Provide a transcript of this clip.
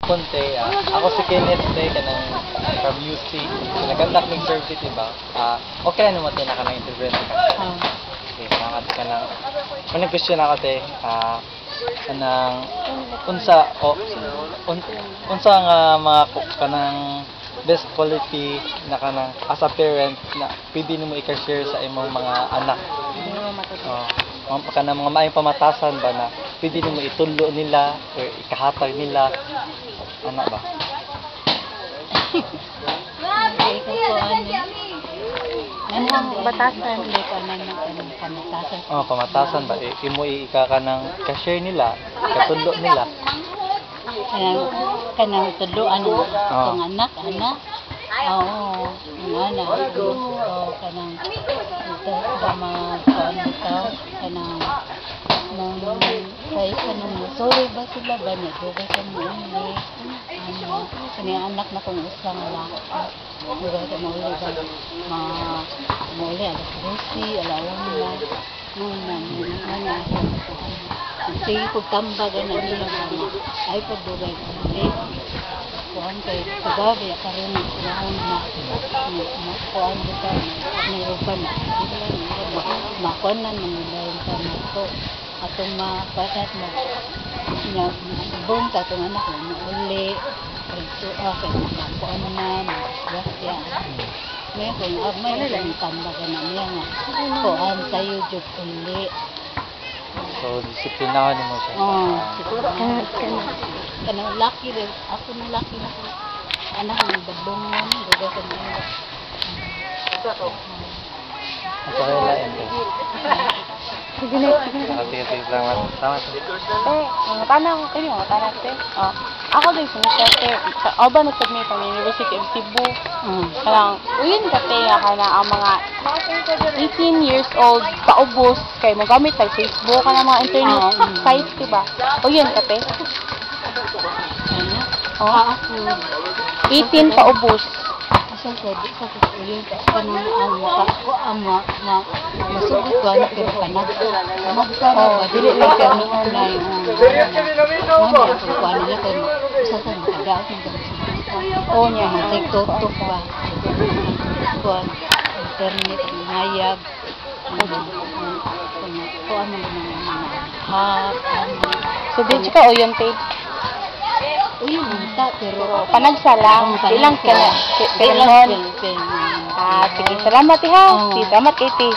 hapon te. Ako si Kenneth te kanang from UC. Nag-conduct ng service diba? Okay na naman te na kanang interview ka. Okay, mga ka nang kanang question ako te. Kanang unsa nga mga kanang best quality na kanang as a parent na pwede nimo i-share sa imong mga anak. Kanang mga maayong pamatasan ba na pwede nimo itulo nila o ikahatag nila ana ba? Anong batasan dito kanang pamatasan? Pamatasan ba imo kanang ka-share nila, katulo nila. Kanang tuduan ng anak. Oo, anak. Kanang drama kanang kay kanang sorry ba sila ba na dugay ka mo ni kani anak na kung usa nga laki dugay ka mo ulit ba mauli alas 12 alawang na nuna sige pagtambag na nila ay pagdugay kuan kay kagabi karon silahon na kuan dito may uban makonan manulayan sa nato atong mapatat mo nya bong ta tong anak mo uli kay kuan na ya may kung may lang tambag na niya nga kuan tayo jud uli. So, disiplinahan mo siya. Kanang laki rin. Ako na laki na ko. Anak ng badlong mo. Dugay ka na. Ang pakila yan. Sige. Salamat. Tanang ko niyo, tanang te. Ako din siniserte. Sa oba na submit ang University of Cebu. Kanang uyin ka te kana ang mga 18 years old paubos kay mo gamit sa Facebook kana mga internet sites diba? Uyin ka te. 18 paubos. Asa ko di sa ko uyin ka kanang ang masugot ko na pero kanag magkano ba dili lang ka ni na yung kuan nila kay sa makadaot ng Niya TikTok ba kuan internet ngayag kuan So di ka uyon te. Uy, ta pero panagsalang ilang ka na. Sige, salamat ha. Salamat kay ti.